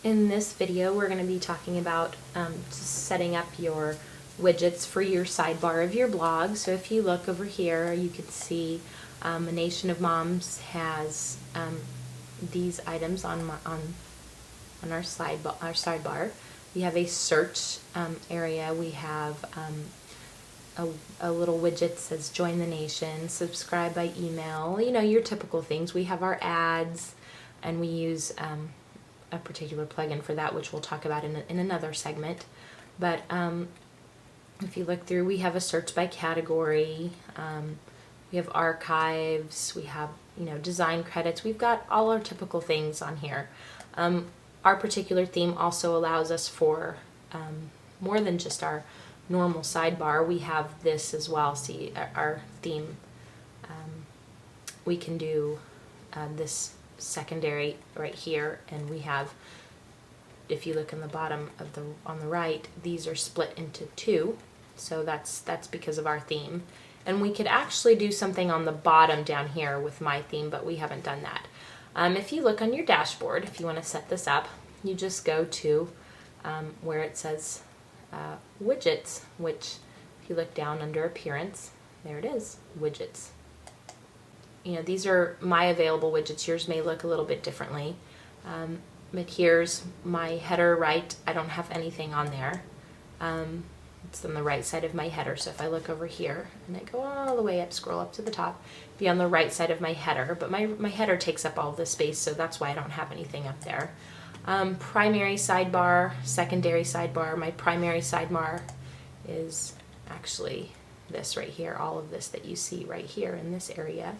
In this video, we're going to be talking about setting up your widgets for your sidebar of your blog. So if you look over here, you can see A Nation of Moms has these items on our sidebar. We have a search area. We have a little widget that says join the nation, subscribe by email, you know, your typical things. We have our ads, and we use a particular plugin for that, which we'll talk about in another segment. But if you look through, we have a search by category, we have archives, we have, you know, design credits. We've got all our typical things on here. Our particular theme also allows us for more than just our normal sidebar. We have this as well. See, our theme, we can do this secondary right here, and we have, if you look in the bottom of on the right, these are split into two, so that's because of our theme. And we could actually do something on the bottom down here with my theme, but we haven't done that. If you look on your dashboard, if you want to set this up, you just go to where it says widgets, which if you look down under appearance, there it is, widgets. You know, these are my available widgets. Yours may look a little bit differently. But here's my header right. I don't have anything on there. It's on the right side of my header. So if I look over here and I go all the way up, scroll up to the top, be on the right side of my header. But my header takes up all the space, so that's why I don't have anything up there. Primary sidebar, secondary sidebar. My primary sidebar is actually this right here, all of this that you see right here in this area.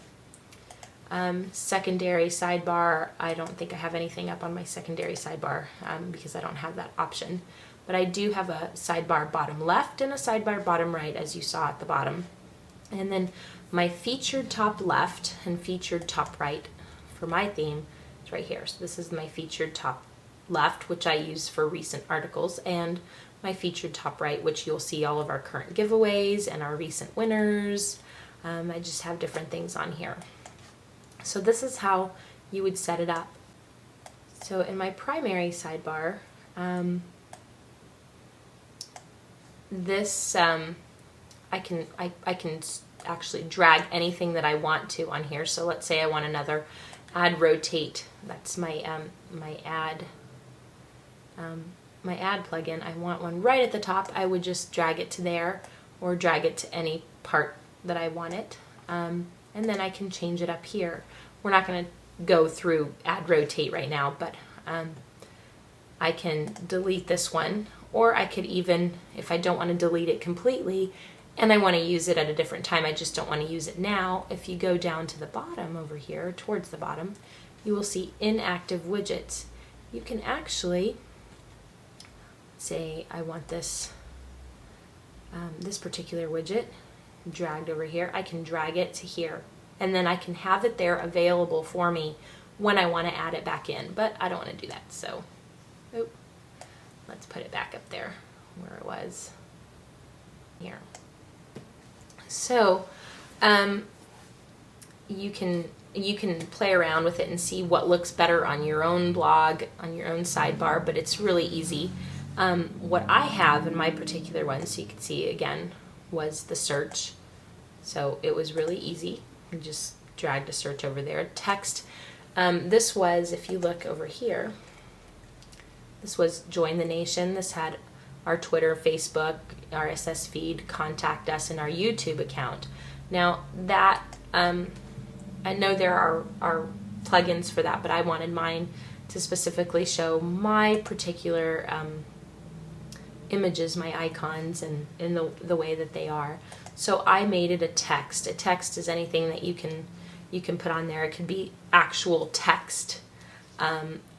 Secondary sidebar, I don't think I have anything up on my secondary sidebar because I don't have that option. But I do have a sidebar bottom left and a sidebar bottom right, as you saw at the bottom. And then my featured top left and featured top right for my theme is right here. So this is my featured top left, which I use for recent articles, and my featured top right, which you'll see all of our current giveaways and our recent winners. I just have different things on here. So this is how you would set it up. So in my primary sidebar, this I can actually drag anything that I want to on here. So let's say I want another ad rotate. That's my my ad plugin. I want one right at the top. I would just drag it to there, or drag it to any part that I want it. And then I can change it up here. We're not going to go through add rotate right now, but I can delete this one, or I could even, if I don't want to delete it completely and I want to use it at a different time, I just don't want to use it now. If you go down to the bottom over here, towards the bottom, you will see inactive widgets. You can actually say I want this this particular widget dragged over here. I can drag it to here, and then I can have it there available for me when I want to add it back in, but I don't want to do that, so let's put it back up there where it was here. So you can play around with it and see what looks better on your own blog, on your own sidebar, but it's really easy. What I have in my particular one, so you can see again, was the search. So it was really easy. You just dragged a search over there. Text. This was, if you look over here, this was Join the Nation. This had our Twitter, Facebook, RSS feed, contact us, and our YouTube account. Now that, I know there are plugins for that, but I wanted mine to specifically show my particular images, my icons, and in the way that they are. So I made it a text. A text is anything that you can put on there. It could be actual text,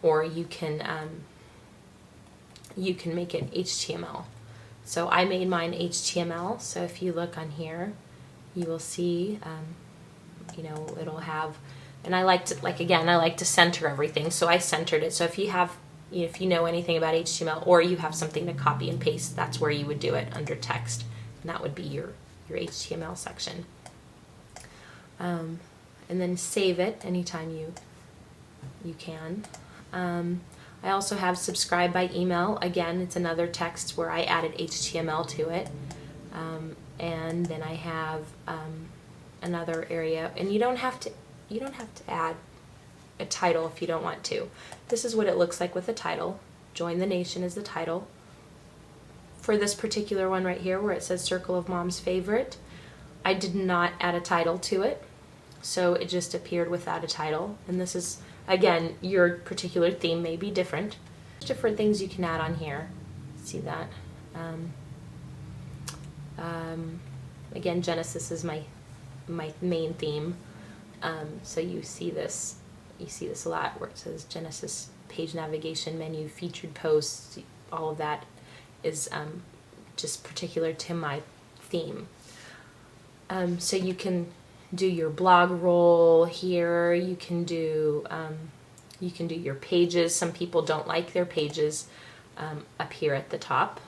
or you can make it HTML. So I made mine HTML. So if you look on here, you will see, you know, it'll have, and I like to center everything. So I centered it. So if you know anything about HTML, or you have something to copy and paste, that's where you would do it, under text, and that would be your HTML section. And then save it anytime you can. I also have subscribe by email. Again, it's another text where I added HTML to it. And then I have another area, and you don't have to add a title if you don't want to. This is what it looks like with a title. Join the Nation is the title. For this particular one right here where it says Circle of Mom's Favorite, I did not add a title to it, so it just appeared without a title. And this is, again, your particular theme may be different. There's different things you can add on here. See that? Again, Genesis is my main theme, so you see this a lot where it says Genesis page navigation menu, featured posts. All of that is just particular to my theme. So you can do your blog roll here. You can do your pages. Some people don't like their pages up here at the top.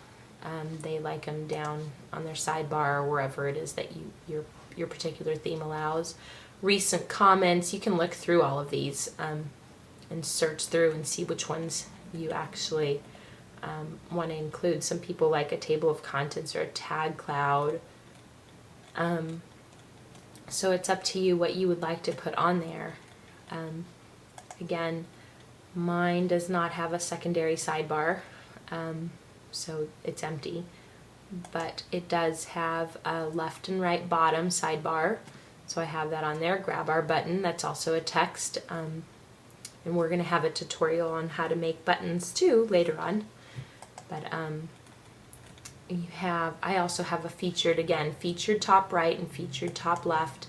They like them down on their sidebar or wherever it is that your particular theme allows. Recent comments, you can look through all of these and search through and see which ones you actually want to include. Some people like a table of contents or a tag cloud. So it's up to you what you would like to put on there. Again, mine does not have a secondary sidebar. So it's empty, but it does have a left and right bottom sidebar, so I have that on there. Grab our button, that's also a text, and we're going to have a tutorial on how to make buttons too later on. But I also have a featured, again, featured top right and featured top left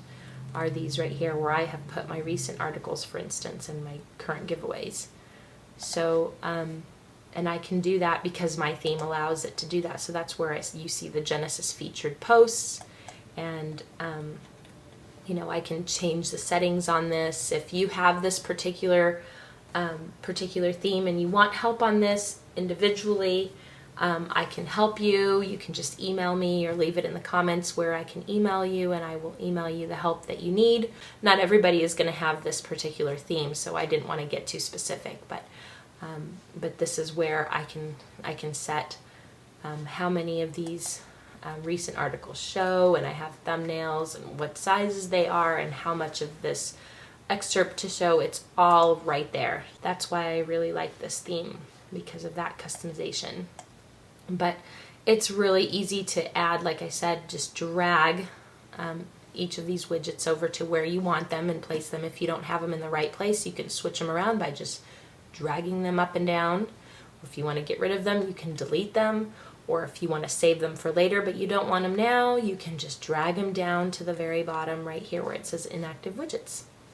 are these right here where I have put my recent articles, for instance, and my current giveaways. So and I can do that because my theme allows it to do that. So that's where you see the Genesis featured posts, and I can change the settings on this. If you have this particular theme and you want help on this individually, I can help you. You can just email me or leave it in the comments where I can email you, and I will email you the help that you need. Not everybody is going to have this particular theme, so I didn't want to get too specific, but this is where I can set how many of these recent articles show, and I have thumbnails and what sizes they are and how much of this excerpt to show. It's all right there. That's why I really like this theme, because of that customization. But it's really easy to add. Like I said, just drag each of these widgets over to where you want them and place them. If you don't have them in the right place, you can switch them around by just dragging them up and down. If you want to get rid of them, you can delete them, or if you want to save them for later but you don't want them now, you can just drag them down to the very bottom right here where it says inactive widgets.